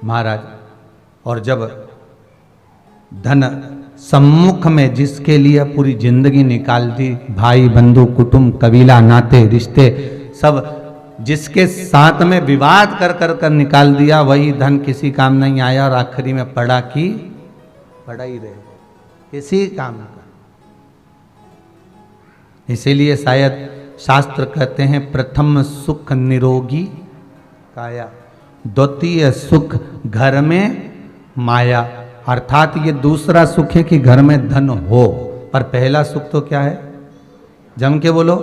महाराज। और जब धन सम्मुख में जिसके लिए पूरी जिंदगी निकाल दी, भाई बंधु कुटुंब कबीला नाते रिश्ते सब जिसके साथ में विवाद कर कर कर निकाल दिया, वही धन किसी काम नहीं आया और आखिरी में पड़ा ही रह गया, किसी काम का। इसीलिए शायद शास्त्र कहते हैं प्रथम सुख निरोगी काया, द्वितीय सुख घर में माया। अर्थात ये दूसरा सुख है कि घर में धन हो, पर पहला सुख तो क्या है? जम के बोलो,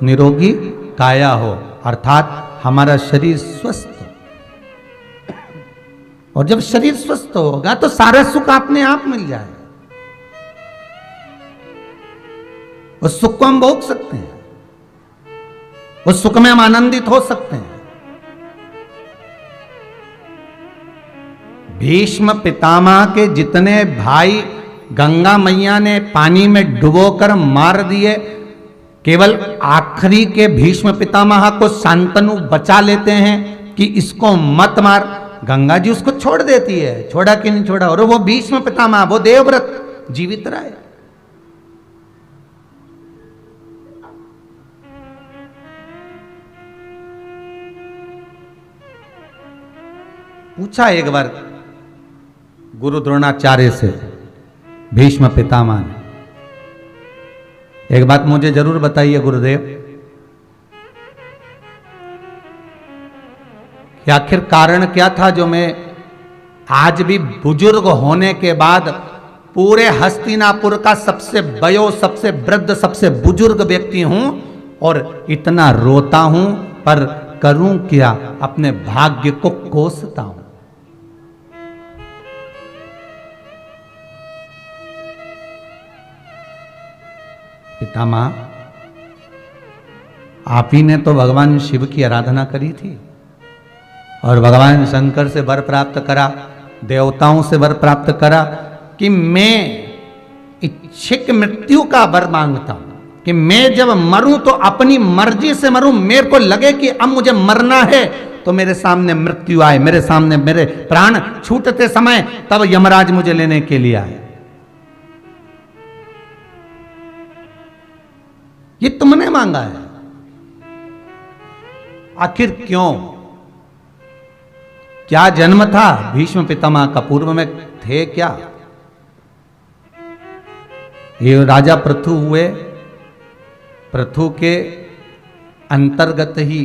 निरोगी काया हो, अर्थात हमारा शरीर स्वस्थ हो। और जब शरीर स्वस्थ होगा तो सारा सुख अपने आप मिल जाएगा, उस सुख को हम भोग सकते हैं, उस सुख में हम आनंदित हो सकते हैं। भीष्म पितामह के जितने भाई गंगा मैया ने पानी में डुबोकर मार दिए, केवल आखिरी के भीष्म पितामह को शांतनु बचा लेते हैं कि इसको मत मार। गंगा जी उसको छोड़ देती है, छोड़ा कि नहीं छोड़ा, और वो भीष्म पितामह, वो देवव्रत जीवित रहे। पूछा एक बार गुरु द्रोणाचार्य से भीष्म पितामह ने, एक बात मुझे जरूर बताइए गुरुदेव, कि आखिर कारण क्या था जो मैं आज भी बुजुर्ग होने के बाद पूरे हस्तिनापुर का सबसे वयो, सबसे वृद्ध, सबसे बुजुर्ग व्यक्ति हूं और इतना रोता हूं, पर करूं क्या? अपने भाग्य को कोसता हूं। पितामह, आप ही ने तो भगवान शिव की आराधना करी थी और भगवान शंकर से वर प्राप्त करा, देवताओं से वर प्राप्त करा कि मैं इच्छिक मृत्यु का वर मांगता हूं, कि मैं जब मरूं तो अपनी मर्जी से मरूं। मेरे को लगे कि अब मुझे मरना है तो मेरे सामने मृत्यु आए, मेरे सामने मेरे प्राण छूटते समय तब यमराज मुझे लेने के लिए आए। ये तुमने मांगा है, आखिर क्यों? क्या जन्म था भीष्म पितामह का? पूर्व में थे क्या? ये राजा पृथु हुए, पृथु के अंतर्गत ही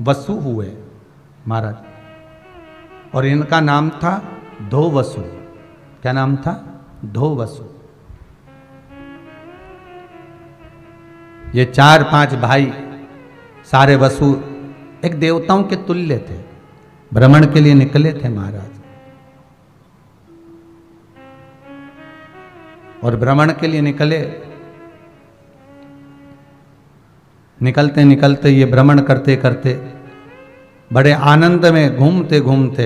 वसु हुए महाराज, और इनका नाम था धोवसु। क्या नाम था? धोवसु। ये 4-5 भाई सारे वसु एक देवताओं के तुल्य थे, भ्रमण के लिए निकले थे महाराज। और भ्रमण के लिए निकलते निकलते ये भ्रमण करते करते बड़े आनंद में घूमते घूमते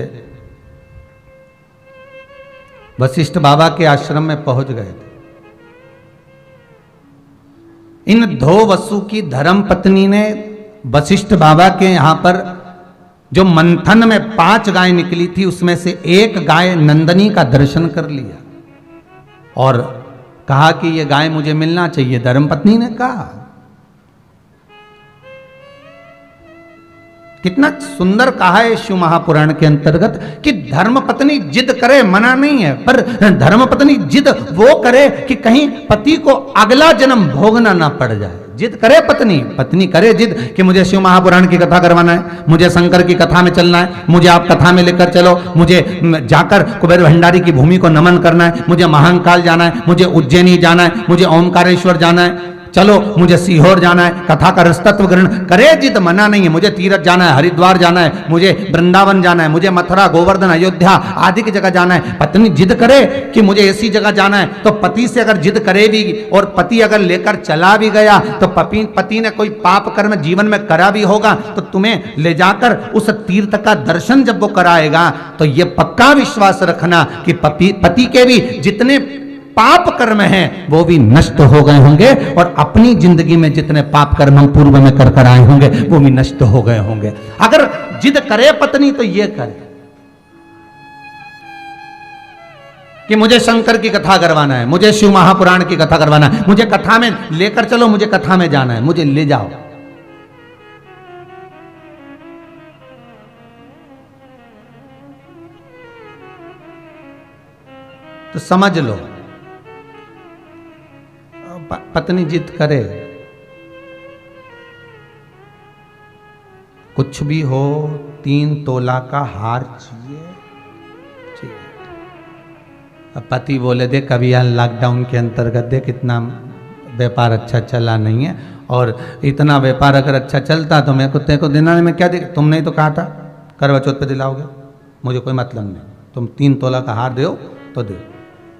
वशिष्ठ बाबा के आश्रम में पहुंच गए थे। इन धोवसु की धर्म पत्नी ने वशिष्ठ बाबा के यहां पर जो मंथन में 5 गाय निकली थी, उसमें से एक गाय नंदनी का दर्शन कर लिया और कहा कि ये गाय मुझे मिलना चाहिए। धर्मपत्नी ने कहा, कितना सुंदर कहा है शिव महापुराण के अंतर्गत कि धर्मपत्नी जिद करे, मना नहीं है, पर धर्मपत्नी जिद वो करे कि कहीं पति को अगला जन्म भोगना ना पड़ जाए। जिद करे पत्नी करे जिद कि मुझे शिव महापुराण की कथा करवाना है, मुझे शंकर की कथा में चलना है, मुझे आप कथा में लेकर चलो, मुझे जाकर कुबेर भंडारी की भूमि को नमन करना है, मुझे महाकाल जाना है, मुझे उज्जैनी जाना है, मुझे ओमकारेश्वर जाना है, चलो मुझे सीहोर जाना है, कथा का रसतत्व ग्रहण करे जिद, मना नहीं है। मुझे तीर्थ जाना है, हरिद्वार जाना है, मुझे वृंदावन जाना है, मुझे मथुरा गोवर्धन अयोध्या आदि की जगह जाना है। पत्नी जिद करे कि मुझे ऐसी जगह जाना है, तो पति से अगर जिद करे भी और पति अगर लेकर चला भी गया तो पति ने कोई पाप कर्म जीवन में करा भी होगा, तो तुम्हें ले जाकर उस तीर्थ का दर्शन जब वो कराएगा तो ये पक्का विश्वास रखना कि पति के भी जितने पाप कर्म हैं वो भी नष्ट हो गए होंगे और अपनी जिंदगी में जितने पाप कर्म हम पूर्व में कर आए होंगे वो भी नष्ट हो गए होंगे। अगर जिद करे पत्नी तो ये करे, कि मुझे शंकर की कथा करवाना है, मुझे शिव महापुराण की कथा करवाना है, मुझे कथा में लेकर चलो, मुझे कथा में जाना है, मुझे ले जाओ। तो समझ लो, पत्नी जिद करे, कुछ भी हो 3 तोला का हार चाहिए। अब पति बोले दे कभी यार लॉकडाउन के अंतर्गत देख इतना व्यापार अच्छा चला नहीं है, और इतना व्यापार अगर अच्छा चलता तो मैं कुत्ते को दिलाने में क्या देख, तुमने ही तो कहा था करवा चौथ पे दिलाओगे, मुझे कोई मतलब नहीं, तुम 3 तोला का हार दो तो दो।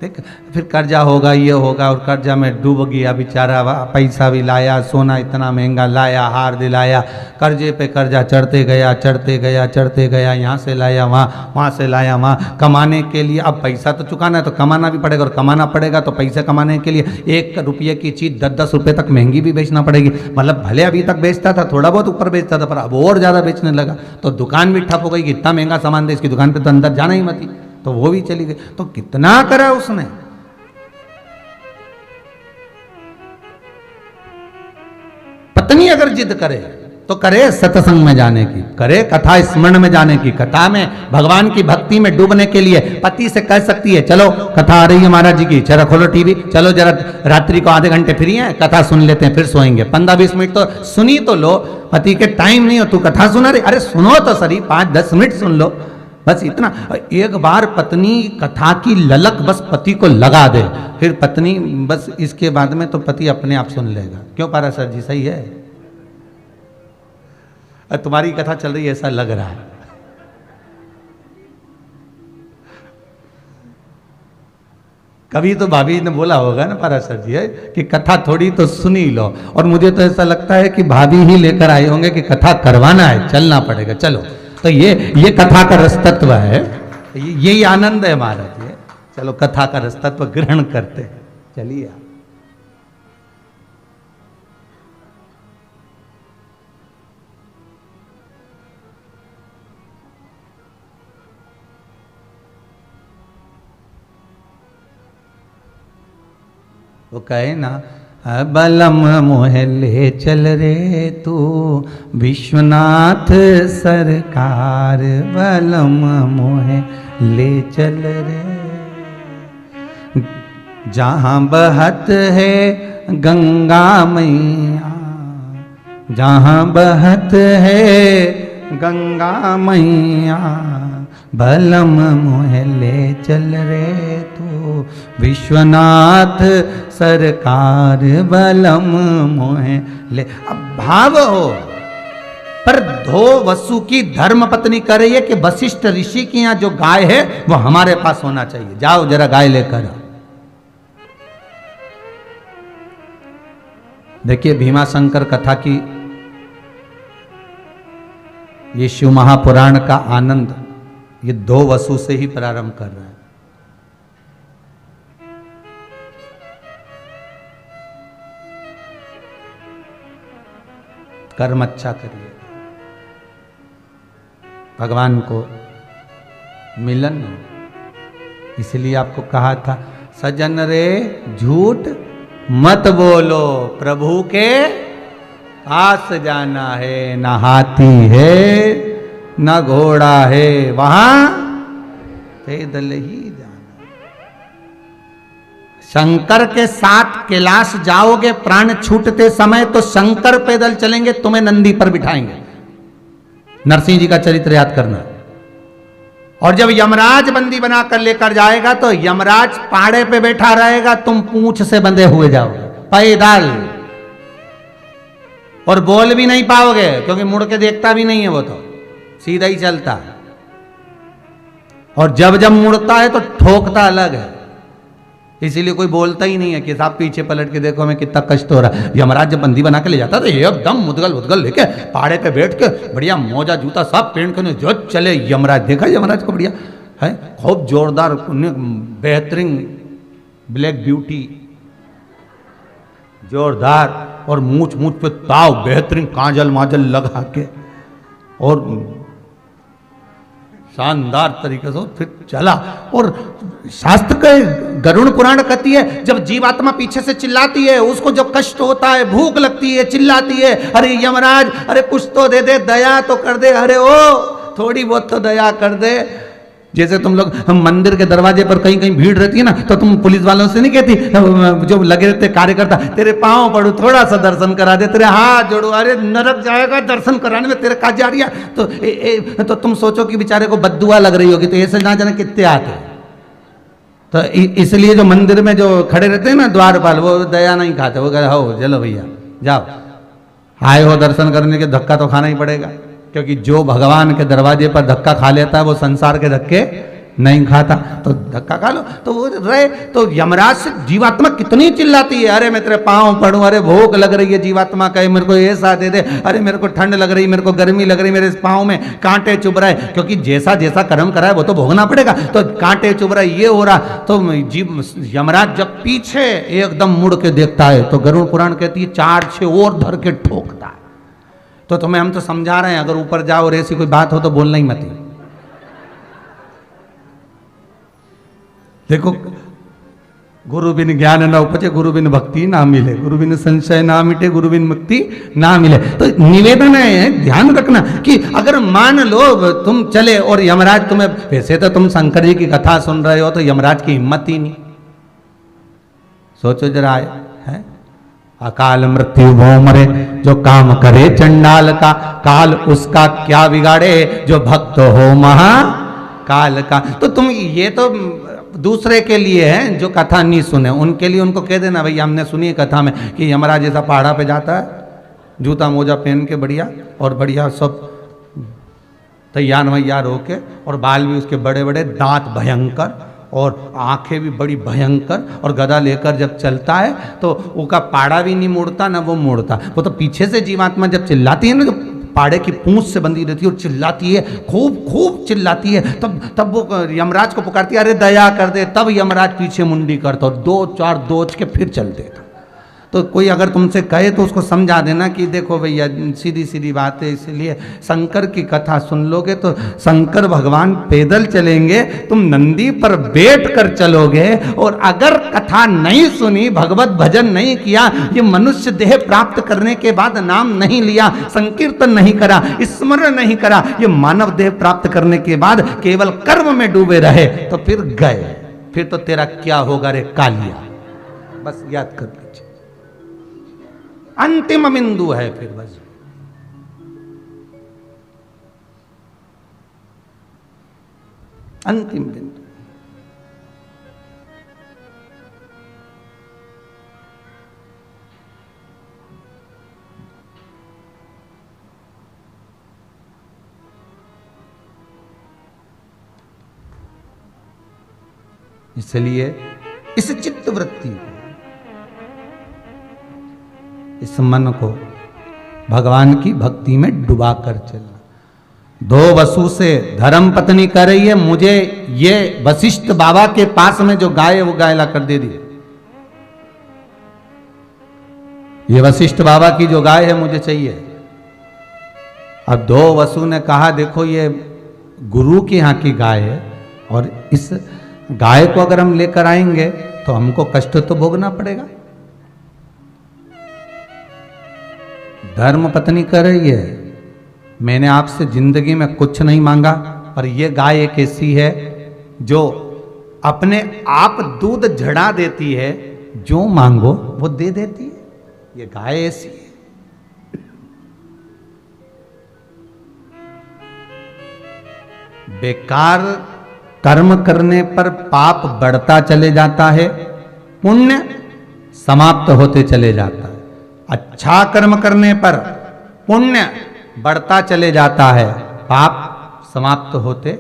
देख फिर कर्जा होगा, ये होगा, और कर्जा में डूब गया बेचारा, पैसा भी लाया, सोना इतना महंगा लाया, हार दिलाया, कर्जे पे कर्जा चढ़ते गया चढ़ते गया चढ़ते गया, यहाँ से लाया वहाँ से लाया वहाँ, कमाने के लिए अब पैसा तो चुकाना है तो कमाना भी पड़ेगा, और कमाना पड़ेगा तो पैसे कमाने के लिए 1 रुपये की चीज़ 10-10 रुपये तक महंगी भी बेचना पड़ेगी। मतलब भले अभी तक बेचता था, थोड़ा बहुत ऊपर बेचता था, पर अब और ज़्यादा बेचने लगा, तो दुकान भी ठप हो गई कि इतना महंगा सामान दे, इसकी दुकान पर तो अंदर जाना ही मत ही, तो वो भी चली गई। तो कितना करा उसने। पत्नी अगर जिद करे तो करे सत्संग में जाने की, करे कथा स्मरण में जाने की, कथा में भगवान की भक्ति में डूबने के लिए पति से कह सकती है चलो कथा आ रही है महाराज जी की, चलो खोलो टीवी, चलो जरा रात्रि को आधे घंटे फ्री है, कथा सुन लेते हैं, फिर सोएंगे, 15-20 मिनट तो सुनी तो लो। पति के टाइम नहीं हो, तू कथा सुना रही, अरे सुनो तो सही, 5-10 मिनट सुन लो, बस इतना। एक बार पत्नी कथा की ललक बस पति को लगा दे, फिर पत्नी बस इसके बाद में तो पति अपने आप सुन लेगा। क्यों पारा सर जी, सही है? तुम्हारी कथा चल रही है ऐसा लग रहा है। कभी तो भाभी ने बोला होगा ना पारा सर जी है कि कथा थोड़ी तो सुनी लो, और मुझे तो ऐसा लगता है कि भाभी ही लेकर आए होंगे कि कथा करवाना है, चलना पड़ेगा, चलो। तो ये कथा का रसतत्व है, यही आनंद है महाराज जी। चलो कथा का रसतत्व ग्रहण करते हैं, चलिए आप। वो कहे ना, बलम मोहे ले चल रे तू विश्वनाथ सरकार, बलम मोहे ले चल रे, जहाँ बहत है गंगा मैया, जहाँ बहत है गंगा मैया, बलम मोहे ले चल रे तू विश्वनाथ सरकार, बलम मोहे ले। अब भाव हो, पर धो वसु की धर्म पत्नी कर रही है कि वशिष्ठ ऋषि के यहाँ जो गाय है वो हमारे पास होना चाहिए, जाओ जरा गाय लेकर। देखिए भीमाशंकर कथा की, ये शिव महापुराण का आनंद ये 2 वसु से ही प्रारंभ कर रहा है। कर्म अच्छा करिए, भगवान को मिलन हो, इसलिए आपको कहा था सजन रे झूठ मत बोलो, प्रभु के पास जाना है, न हाथी है न घोड़ा है, वहां पैदल ही जाना। शंकर के साथ कैलाश जाओगे प्राण छूटते समय तो शंकर पैदल चलेंगे, तुम्हें नंदी पर बिठाएंगे। नरसिंह जी का चरित्र याद करना। और जब यमराज बंदी बनाकर लेकर जाएगा तो यमराज पाड़े पे बैठा रहेगा, तुम पूंछ से बंधे हुए जाओगे पैदल, और बोल भी नहीं पाओगे क्योंकि मुड़ के देखता भी नहीं है, वो तो सीधा ही चलता है। और जब जब मुड़ता है तो ठोकता अलग है, इसीलिए कोई बोलता ही नहीं है कि साहब पीछे पलट के देखो हमें कितना कष्ट हो रहा है। यमराज जब बंदी बना के ले जाता तो एकदम मुदगल मुदगल लेके पहाड़े पे बैठ के बढ़िया मोजा जूता सब पहन के जो चले यमराज। देखा यमराज को बढ़िया है, खूब जोरदार बेहतरीन ब्लैक ब्यूटी जोरदार, और मूछ मूछ पे ताव बेहतरीन काजल माजल लगा के, और शानदार तरीके से फिर चला। और शास्त्र के गरुड़ पुराण कहती है जब जीवात्मा पीछे से चिल्लाती है, उसको जब कष्ट होता है, भूख लगती है, चिल्लाती है, अरे यमराज अरे कुछ तो दे दे, दया तो कर दे, अरे ओ थोड़ी बहुत तो दया कर दे। जैसे तुम लोग हम मंदिर के दरवाजे पर कहीं कहीं भीड़ रहती है ना, तो तुम पुलिस वालों से नहीं कहती, जो लगे रहते कार्यकर्ता, तेरे पांव पड़ू, थोड़ा सा दर्शन करा दे, तेरे हाथ जोड़ो, अरे नरक जाएगा दर्शन कराने में, तेरे का जा रही है। तो तुम सोचो कि बेचारे को बद्दुआ लग रही होगी, तो ऐसे ना जाने कितने आते। तो इसलिए जो मंदिर में जो खड़े रहते हैं ना द्वारपाल, वो दया नहीं खाते, वो कहते हो चलो भैया जाओ, आए हो दर्शन करने के, धक्का तो खाना ही पड़ेगा। क्योंकि जो भगवान के दरवाजे पर धक्का खा लेता है वो संसार के धक्के नहीं खाता, तो धक्का खा लो तो वो रहे। तो यमराज से जीवात्मा कितनी चिल्लाती है, अरे मैं तेरे पाँव पड़ूं, अरे भूख लग रही है, जीवात्मा कहे मेरे को ऐसा दे दे, अरे मेरे को ठंड लग रही, मेरे को गर्मी लग रही, मेरे पाँव में कांटे चुभ रहे, क्योंकि जैसा जैसा कर्म करा है वो तो भोगना पड़ेगा। तो कांटे चुभ रहे, ये हो रहा, तो यमराज जब पीछे एकदम मुड़ के देखता है तो गरुड़ पुराण कहती है 4-6 और धर के ठोकता है। तो तुम्हें हम तो समझा रहे हैं, अगर ऊपर जाओ और ऐसी कोई बात हो तो बोलना ही मत। देखो गुरु बिन ज्ञान न उपजे, गुरु बिन भक्ति ना मिले, गुरु बिन संशय ना मिटे, गुरु बिन मुक्ति ना मिले। तो निवेदन है, ध्यान रखना कि अगर मान लो तुम चले और यमराज तुम्हें, वैसे तो तुम शंकर जी की कथा सुन रहे हो तो यमराज की हिम्मत ही नहीं। सोचो जरा, है अकाल मृत्यु भो मरे, जो काम करे चंडाल का, काल उसका क्या बिगाड़े, जो भक्त हो महाकाल का। तो तुम ये तो दूसरे के लिए है जो कथा नहीं सुने, उनके लिए उनको कह देना भैया हमने सुनी है कथा में कि यमराज ऐसा पहाड़ा पे जाता है, जूता मोजा पहन के बढ़िया, और बढ़िया सब तैयार वैयार होके, और बाल भी उसके बड़े बड़े, दांत भयंकर, और आंखें भी बड़ी भयंकर, और गदा लेकर जब चलता है तो उसका पाड़ा भी नहीं मुड़ता ना वो मुड़ता। वो तो पीछे से जीवात्मा जब चिल्लाती है ना, जो पाड़े की पूंछ से बंधी रहती है और चिल्लाती है, खूब खूब चिल्लाती है, तब वो यमराज को पुकारती है, अरे दया कर दे। तब यमराज पीछे मुंडी करता और 2-4 दोच के फिर चल देता। तो कोई अगर तुमसे कहे तो उसको समझा देना कि देखो भैया सीधी सीधी बात है, इसलिए शंकर की कथा सुन लोगे तो शंकर भगवान पैदल चलेंगे, तुम नंदी पर बैठ कर चलोगे। और अगर कथा नहीं सुनी, भगवत भजन नहीं किया, ये मनुष्य देह प्राप्त करने के बाद नाम नहीं लिया, संकीर्तन नहीं करा, स्मरण नहीं करा, ये मानव देह प्राप्त करने के बाद केवल कर्म में डूबे रहे, तो फिर गए, फिर तो तेरा क्या होगा रे कालिया। बस याद कर लीजिए, अंतिम बिंदु है फिर बस। अंतिम बिंदु। इसलिए इस चित्त वृत्ति को, इस मन को भगवान की भक्ति में डुबा कर चलना। 2 वसु से धर्म पत्नी कह रही है, मुझे ये वशिष्ठ बाबा के पास में जो गाय है वो गाय ला कर दे दी, ये वशिष्ठ बाबा की जो गाय है मुझे चाहिए। अब 2 वसु ने कहा देखो ये गुरु के यहाँ की गाय है, और इस गाय को अगर हम लेकर आएंगे तो हमको कष्ट तो भोगना पड़ेगा। धर्म पत्नी कह रही है, मैंने आपसे जिंदगी में कुछ नहीं मांगा, पर यह गाय एक ऐसी है जो अपने आप दूध झड़ा देती है, जो मांगो वो दे देती है, ये गाय ऐसी है। बेकार कर्म करने पर पाप बढ़ता चले जाता है, पुण्य समाप्त होते चले जाता है। अच्छा कर्म करने पर पुण्य बढ़ता चले जाता है, पाप समाप्त होते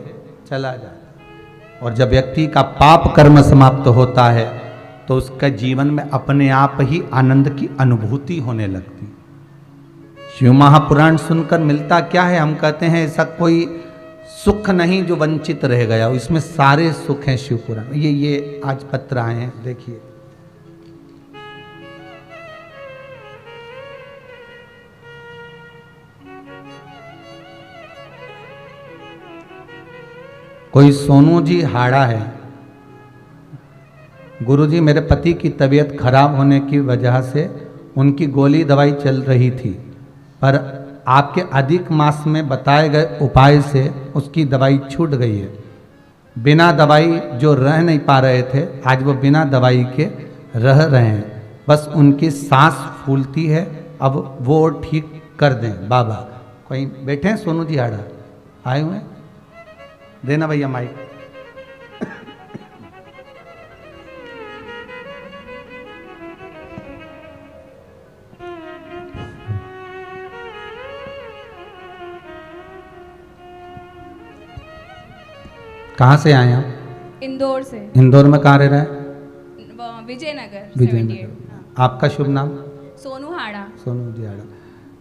चला जाता है। और जब व्यक्ति का पाप कर्म समाप्त होता है तो उसका जीवन में अपने आप ही आनंद की अनुभूति होने लगती। शिव महापुराण सुनकर मिलता क्या है? हम कहते हैं ऐसा कोई सुख नहीं जो वंचित रह गया, इसमें सारे सुख हैं शिव पुराण। ये आज पत्र आए हैं, देखिए। कोई सोनू जी हाड़ा है। गुरुजी, मेरे पति की तबीयत खराब होने की वजह से उनकी गोली दवाई चल रही थी, पर आपके अधिक मास में बताए गए उपाय से उसकी दवाई छूट गई है। बिना दवाई जो रह नहीं पा रहे थे, आज वो बिना दवाई के रह रहे हैं। बस उनकी सांस फूलती है, अब वो ठीक कर दें बाबा। कोई बैठे हैं सोनू जी हाड़ा आए हुए हैं? देना भैया माइक। कहाँ से आए आप? इंदौर से। इंदौर में कहाँ रह रहे हैं? विजयनगर। विजयनगर। आपका शुभ नाम? सोनू हाड़ा। सोनू जी हाड़ा।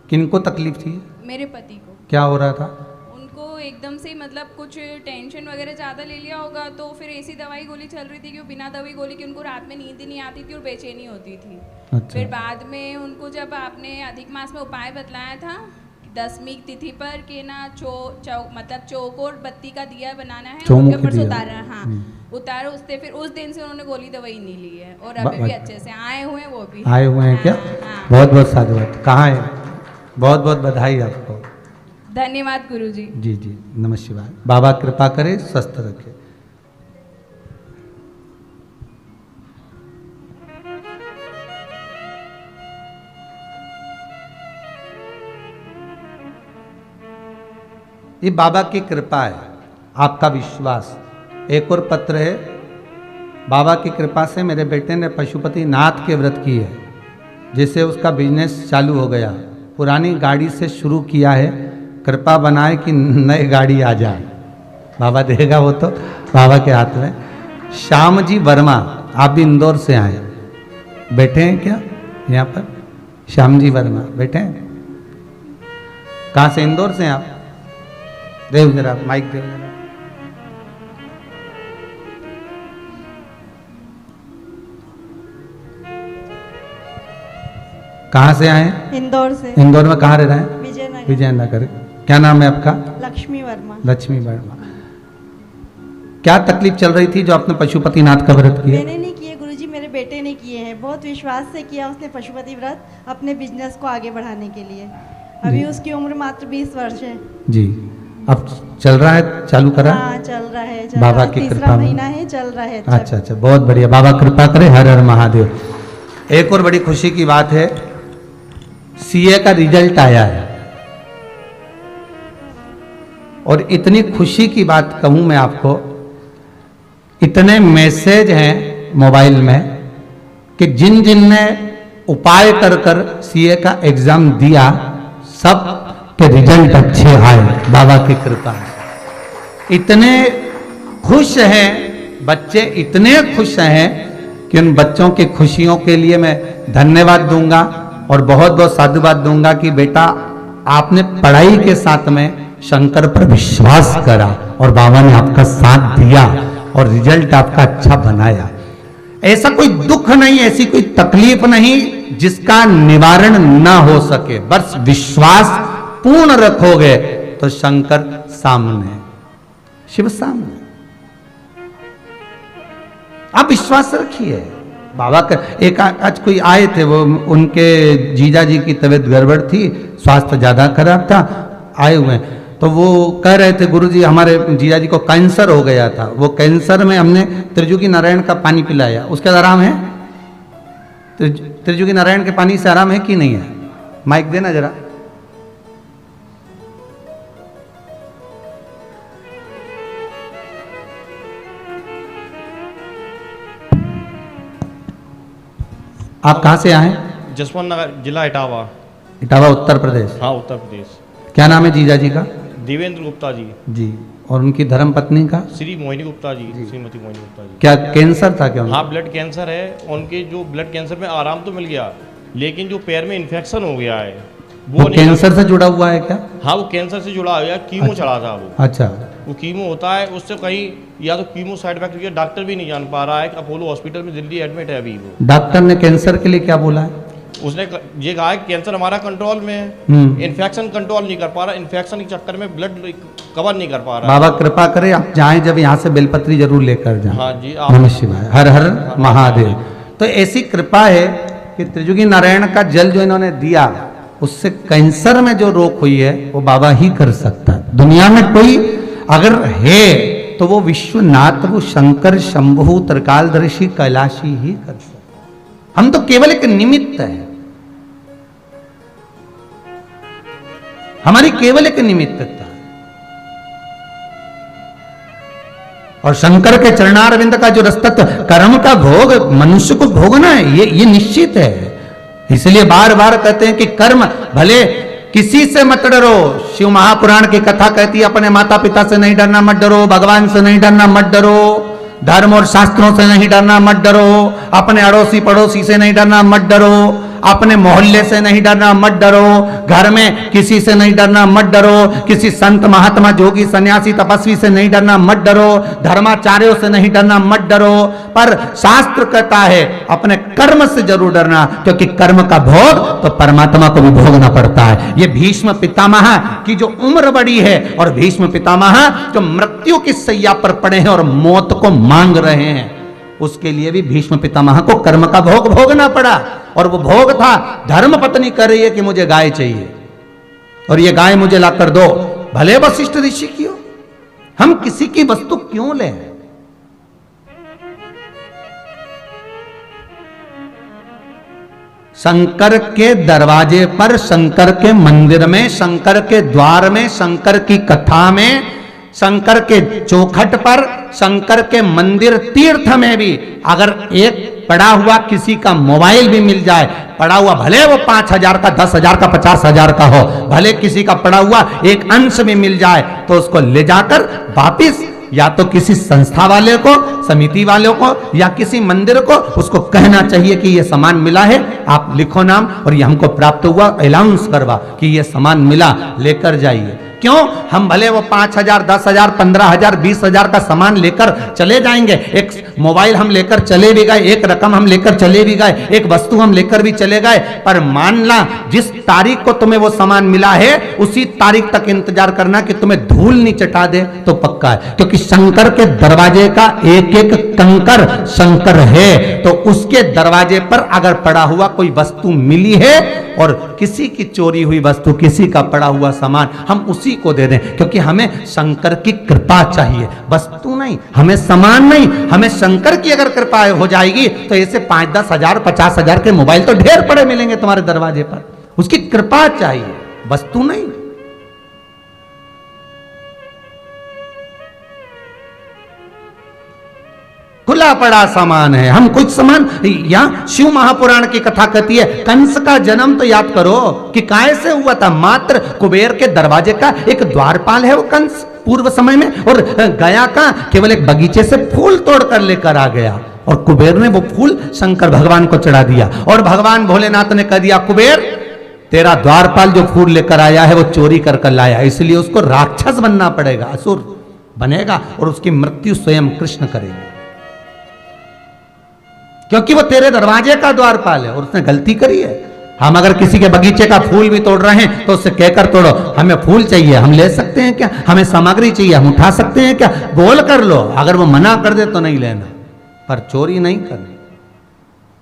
किनको तकलीफ थी? मेरे पति को। क्या हो रहा था? उनको एकदम से मतलब कुछ टेंशन वगैरह ज़्यादा ले लिया होगा, तो फिर ऐसी दवाई गोली चल रही थी कि बिना दवाई गोली की उनको रात में नींद ही नहीं आती थी और बेचैनी होती थी। अच्छा। फिर बाद में उनको जब आपने अधिक मास में उपाय बतलाया था 10वीं तिथि पर कि ना मतलब चौकोर बत्ती का दिया बनाना है, उनके ऊपर से उतारना। हाँ, उतारो उससे फिर उस दिन से उन्होंने गोली दवाई नहीं ली है और अभी भी अच्छे से आए हुए हैं। वो भी आए हुए हैं। क्या? हाँ। बहुत बहुत साधुवाद। कहाँ है? बहुत बहुत बधाई आपको। धन्यवाद गुरुजी। जी जी, नमः शिवाय। बाबा कृपा करे, स्वस्थ रखे। ये बाबा की कृपा है, आपका विश्वास। एक और पत्र है। बाबा की कृपा से मेरे बेटे ने पशुपति नाथ के व्रत की है, जिससे उसका बिजनेस चालू हो गया। पुरानी गाड़ी से शुरू किया है, कृपा बनाए कि नई गाड़ी आ जाए। बाबा देगा वो तो बाबा के हाथ में। श्याम जी वर्मा, आप भी इंदौर से आए, बैठे हैं क्या यहाँ पर? श्याम जी वर्मा बैठे हैं। कहाँ से? इंदौर से आप? देव जरा माइक देव जरा। कहाँ से आए? इंदौर से। इंदौर में कहाँ रह रहे हैं? विजयनगर। विजयनगर। क्या नाम है आपका? लक्ष्मी वर्मा। लक्ष्मी वर्मा। क्या तकलीफ चल रही थी जो आपने पशुपति नाथ का व्रत किया? मैंने नहीं किए गुरुजी, मेरे बेटे ने किए हैं। बहुत विश्वास से किया उसने पशुपति व्रत अपने बिजनेस को आगे बढ़ाने के लिए। अभी उसकी उम्र मात्र 20 वर्ष है जी। अब चल रहा है, चालू करा? हाँ, चल रहा है। बाबा की तीसरा कृपा में। महीना है, चल रहा है। अच्छा अच्छा, बहुत बढ़िया। बाबा कृपा करे। हर हर महादेव। एक और बड़ी खुशी की बात है, सीए का रिजल्ट आया है। और इतनी खुशी की बात कहूं मैं आपको, इतने मैसेज हैं मोबाइल में कि जिन जिन ने उपाय कर कर सीए का एग्जाम दिया, सब के रिजल्ट अच्छे आए। बाबा की कृपा है। इतने खुश हैं बच्चे, इतने खुश हैं कि उन बच्चों की खुशियों के लिए मैं धन्यवाद दूंगा और बहुत बहुत साधुवाद दूंगा कि बेटा आपने पढ़ाई के साथ में शंकर पर विश्वास करा और बाबा ने आपका साथ दिया और रिजल्ट आपका अच्छा बनाया। ऐसा कोई दुख नहीं, ऐसी कोई तकलीफ नहीं जिसका निवारण ना हो सके। बस विश्वास पूर्ण रखोगे तो शंकर सामने, शिव सामने। आप विश्वास रखिए। बाबा का एक आज कोई आए थे, वो उनके जीजा जी की तबीयत गड़बड़ थी, स्वास्थ्य ज्यादा खराब था, आए हुए हैं। तो वो कह रहे थे गुरुजी हमारे जीजा जी को कैंसर हो गया था, वो कैंसर में हमने त्रिजुगी नारायण का पानी पिलाया, उसके बाद आराम है? त्रिजुगी नारायण के पानी से आराम है कि नहीं है? माइक देना जरा। आप कहाँ से आए? जसवंत नगर, जिला इटावा। इटावा, उत्तर प्रदेश। हाँ, उत्तर प्रदेश। क्या नाम है जीजा जी का? देवेंद्र गुप्ता जी। जी। और उनकी धर्म पत्नी का? श्री मोहिनी गुप्ता जी, श्रीमती मोहिनी गुप्ता जी। क्या कैंसर था क्या? हाँ, ब्लड कैंसर है। उनके जो ब्लड कैंसर में आराम तो मिल गया, लेकिन जो पैर में इन्फेक्शन हो गया है वो कैंसर से जुड़ा हुआ है क्या? हाँ, वो कैंसर से जुड़ा हुआ है। कीमो चढ़ा था वो। अच्छा। वो कीमो होता है, उससे कहीं या तो कीमो साइड इफेक्ट किया, डॉक्टर भी नहीं जान पा रहा है। अपोलो हॉस्पिटल में दिल्ली एडमिट है अभी वो। डॉक्टर ने कैंसर के लिए क्या बोला है? उसने ये कहा है कैंसर हमारा कंट्रोल में है, इन्फेक्शन कंट्रोल नहीं कर पा रहा, इन्फेक्शन के चक्कर में ब्लड कवर नहीं कर पा रहा। बाबा कृपा करे आप जाएं, जब यहाँ से बेलपत्री जरूर लेकर जाएं। हाँ जी, नमः शिवाय, हर हर महादेव। तो ऐसी कृपा है कि त्रिजुगी नारायण का जल जो इन्होंने दिया, उससे कैंसर में जो रोग हुई है वो बाबा ही कर सकता है। दुनिया में कोई अगर है तो वो विश्वनाथ, वो शंकर, शंभु, त्रिकालदर्शी, कैलाशी ही कर सकता। हम तो केवल एक निमित्त है, हमारी केवल एक निमित्तता। और शंकर के चरणारविंद का जो रसतत्व, कर्म का भोग मनुष्य को भोगना है, ये निश्चित है। इसलिए बार बार कहते हैं कि कर्म भले किसी से मत डरो। शिव महापुराण की कथा कहती है अपने माता पिता से नहीं डरना, मत डरो, भगवान से नहीं डरना, मत डरो, धर्म और शास्त्रों से नहीं डरना, मत डरो, अपने अड़ोसी पड़ोसी से नहीं डरना, मत डरो, अपने मोहल्ले से नहीं डरना, मत डरो, घर में किसी से नहीं डरना, मत डरो, किसी संत महात्मा जोगी सन्यासी तपस्वी से नहीं डरना, मत डरो, धर्माचार्यों से नहीं डरना, मत डरो। पर शास्त्र कहता है अपने कर्म से जरूर डरना, क्योंकि कर्म का भोग तो परमात्मा को भी भोगना पड़ता है। ये भीष्म पितामह की जो उम्र बड़ी है और भीष्म पितामह जो मृत्यु की सैया पर पड़े हैं और मौत को मांग रहे हैं, उसके लिए भी भीष्म पितामह को कर्म का भोग भोगना पड़ा। और वो भोग था, धर्म पत्नी कह रही है कि मुझे गाय चाहिए और ये गाय मुझे लाकर दो, भले वशिष्ठ ऋषि की हो, हम किसी की वस्तु क्यों लें। शंकर के दरवाजे पर, शंकर के मंदिर में, शंकर के द्वार में, शंकर की कथा में, शंकर के चौखट पर, शंकर के मंदिर तीर्थ में भी अगर एक पड़ा हुआ किसी का मोबाइल भी मिल जाए, पड़ा हुआ भले वो 5,000 का, 10,000 का, 50,000 का हो, भले किसी का पड़ा हुआ एक अंश भी मिल जाए, तो उसको ले जाकर वापिस या तो किसी संस्था वाले को, समिति वालों को, या किसी मंदिर को उसको कहना चाहिए कि ये सामान मिला है, आप लिखो नाम और ये हमको प्राप्त हुआ, अनाउंस करवा कि ये सामान मिला, लेकर जाइए। क्यों? हम भले वो 5,000, 10,000, 15,000, 20,000 का सामान लेकर चले जाएंगे, एक मोबाइल हम लेकर चले भी गए, एक रकम हम लेकर चले भी गए, एक वस्तु हम लेकर भी चले गए, पर मान ला जिस तारीख को तुम्हें वो सामान मिला है उसी तारीख तक इंतजार करना कि तुम्हें धूल नहीं चटा दे तो पक्का है। क्योंकि शंकर के दरवाजे का एक एक कंकर शंकर है, तो उसके दरवाजे पर अगर पड़ा हुआ कोई वस्तु मिली है और किसी की चोरी हुई वस्तु, किसी का पड़ा हुआ सामान, हम उसी को दे दें, क्योंकि हमें शंकर की कृपा चाहिए, वस्तु नहीं, हमें सामान नहीं। हमें शंकर की अगर कृपा हो जाएगी तो ऐसे 5-10 हजार, 50,000 के मोबाइल तो ढेर पड़े मिलेंगे तुम्हारे दरवाजे पर। उसकी कृपा चाहिए, वस्तु नहीं। खुला पड़ा सामान है, हम कुछ सामान, यहां शिव महापुराण की कथा कहती है कंस का जन्म तो याद करो कि काय से हुआ था। मात्र कुबेर के दरवाजे का एक द्वारपाल है वो कंस पूर्व समय में, और गया का केवल एक बगीचे से फूल तोड़कर लेकर आ गया और कुबेर ने वो फूल शंकर भगवान को चढ़ा दिया। और भगवान भोलेनाथ ने कह दिया कुबेर तेरा द्वारपाल जो फूल लेकर आया है वो चोरी कर लाया, इसलिए उसको राक्षस बनना पड़ेगा, असुर बनेगा और उसकी मृत्यु स्वयं कृष्ण करेगा, क्योंकि वो तेरे दरवाजे का द्वारपाल है और उसने गलती करी है। हम अगर किसी के बगीचे का फूल भी तोड़ रहे हैं तो उससे कहकर तोड़ो हमें फूल चाहिए, हम ले सकते हैं क्या, हमें सामग्री चाहिए, हम उठा सकते हैं क्या, बोल कर लो। अगर वो मना कर दे तो नहीं लेना, पर चोरी नहीं करनी,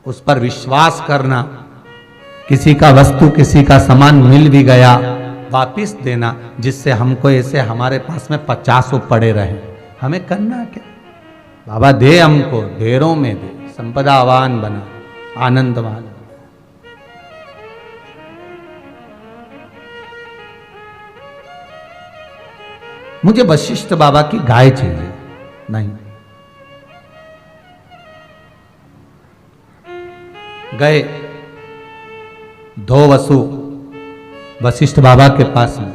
उस पर विश्वास करना। किसी का वस्तु, किसी का सामान मिल भी गया वापिस देना, जिससे हमको ऐसे हमारे पास में 50 पड़े रहे, हमें करना क्या। बाबा दे हमको, ढेरों में दे, संपदावान बना, आनंदवान। मुझे वशिष्ठ बाबा की गाय चाहिए, नहीं। गए 2 वसु वशिष्ठ बाबा के पास में,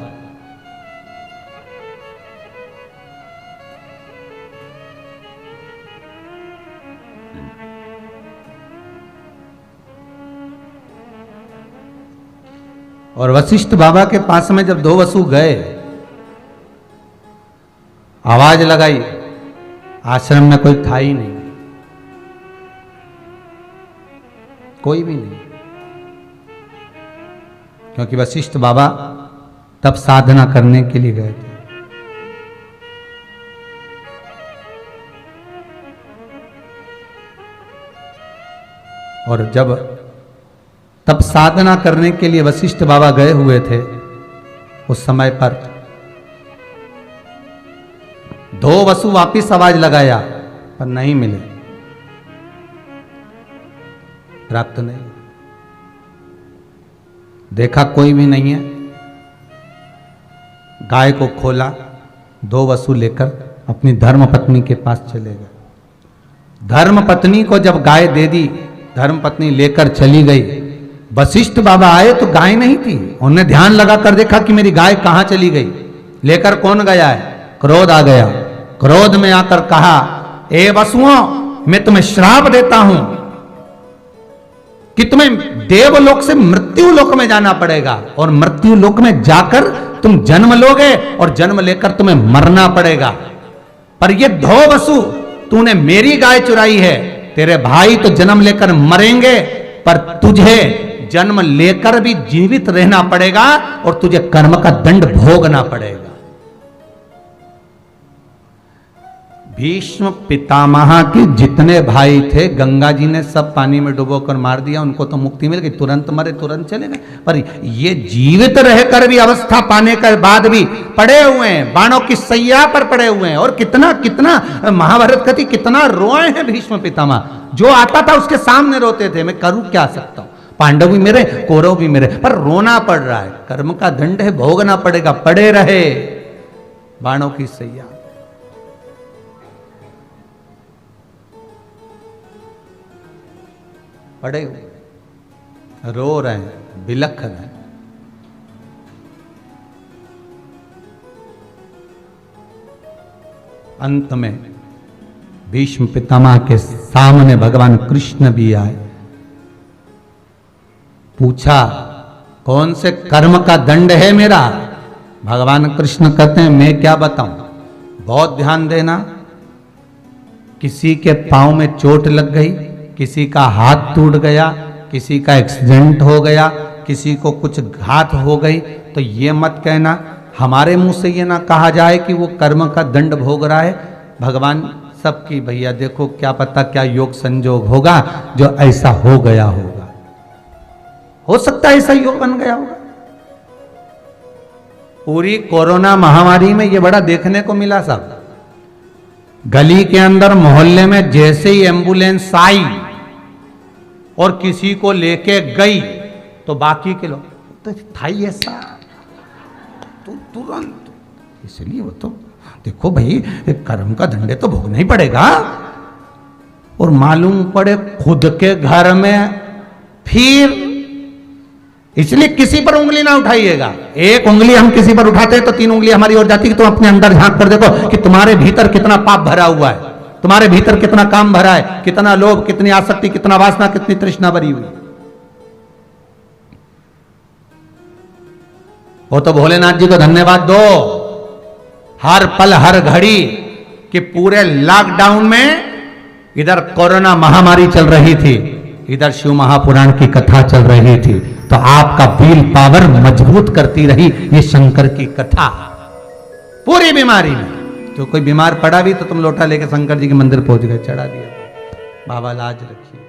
और वशिष्ठ बाबा के पास में जब 2 वसु गए, आवाज लगाई, आश्रम में कोई था ही नहीं, कोई भी नहीं। क्योंकि वशिष्ठ बाबा तब साधना करने के लिए गए थे। और जब तब साधना करने के लिए वशिष्ठ बाबा गए हुए थे, उस समय पर दो वसु वापिस आवाज लगाया पर नहीं मिले, प्राप्त नहीं। देखा कोई भी नहीं है, गाय को खोला, दो वसु लेकर अपनी धर्म पत्नी के पास चले गए। धर्म पत्नी को जब गाय दे दी, धर्म पत्नी लेकर चली गई। वशिष्ठ बाबा आए तो गाय नहीं थी, उन्होंने ध्यान लगा कर देखा कि मेरी गाय कहां चली गई। लेकर कौन गया है? क्रोध आ गया। क्रोध में आकर कहा, ए वसुओं, मैं तुम्हें श्राप देता हूं कि तुम्हें देवलोक से मृत्यु लोक में जाना पड़ेगा, और मृत्यु लोक में जाकर तुम जन्म लोगे और जन्म लेकर तुम्हें मरना पड़ेगा। पर ये दो वसु, तूने मेरी गाय चुराई है, तेरे भाई तो जन्म लेकर मरेंगे, पर तुझे जन्म लेकर भी जीवित रहना पड़ेगा और तुझे कर्म का दंड भोगना पड़ेगा। भीष्म पितामह के जितने भाई थे, गंगा जी ने सब पानी में डुबोकर मार दिया, उनको तो मुक्ति मिल गई, तुरंत मरे तुरंत चले गए। पर ये जीवित रहकर भी, अवस्था पाने के बाद भी पड़े हुए हैं, बाणों की सैया पर पड़े हुए हैं। और कितना कितना महाभारत कथी कितना रोए हैं भीष्म पितामह। जो आता था उसके सामने रोते थे। मैं करूं क्या सकता हूं, पांडव भी मेरे, कौरव भी मेरे, पर रोना पड़ रहा है। कर्म का दंड है, भोगना पड़ेगा। पड़े रहे बाणों की सैया। पड़े हुए रो रहे हैं, बिलख रहे हैं। अंत में भीष्म पितामह के सामने भगवान कृष्ण भी आए। पूछा, कौन से कर्म का दंड है मेरा? भगवान कृष्ण कहते हैं, मैं क्या बताऊं, बहुत ध्यान देना। किसी के पांव में चोट लग गई, किसी का हाथ टूट गया, किसी का एक्सीडेंट हो गया, किसी को कुछ घात हो गई, तो ये मत कहना, हमारे मुंह से ये ना कहा जाए कि वो कर्म का दंड भोग रहा है। भगवान सबकी, भैया देखो क्या पता क्या योग संजोग होगा जो ऐसा हो गया होगा। हो सकता है ऐसा योग बन गया होगा। पूरी कोरोना महामारी में ये बड़ा देखने को मिला साहब। गली के अंदर मोहल्ले में जैसे ही एम्बुलेंस आई और किसी को लेके गई, तो बाकी के लोग तो था ही ऐसा, तो तुरंत। इसलिए वो तो देखो भाई, कर्म का दंड तो भोगना ही पड़ेगा। और मालूम पड़े खुद के घर में, फिर इसलिए किसी पर उंगली ना उठाइएगा। एक उंगली हम किसी पर उठाते हैं तो तीन उंगली हमारी ओर जाती है। तो अपने अंदर झांक कर देखो कि तुम्हारे भीतर कितना पाप भरा हुआ है, तुम्हारे भीतर कितना काम भरा है, कितना लोभ, कितनी आसक्ति, कितना वासना, कितनी तृष्णा भरी हुई। वो तो भोलेनाथ जी को धन्यवाद दो, हर पल हर घड़ी कि पूरे लॉकडाउन में इधर कोरोना महामारी चल रही थी, इधर शिव महापुराण की कथा चल रही थी, तो आपका विल पावर मजबूत करती रही ये शंकर की कथा पूरी बीमारी में। तो कोई बीमार पड़ा भी तो तुम लोटा लेके शंकर जी के मंदिर पहुंच गए, चढ़ा दिया, बाबा लाज रखिए।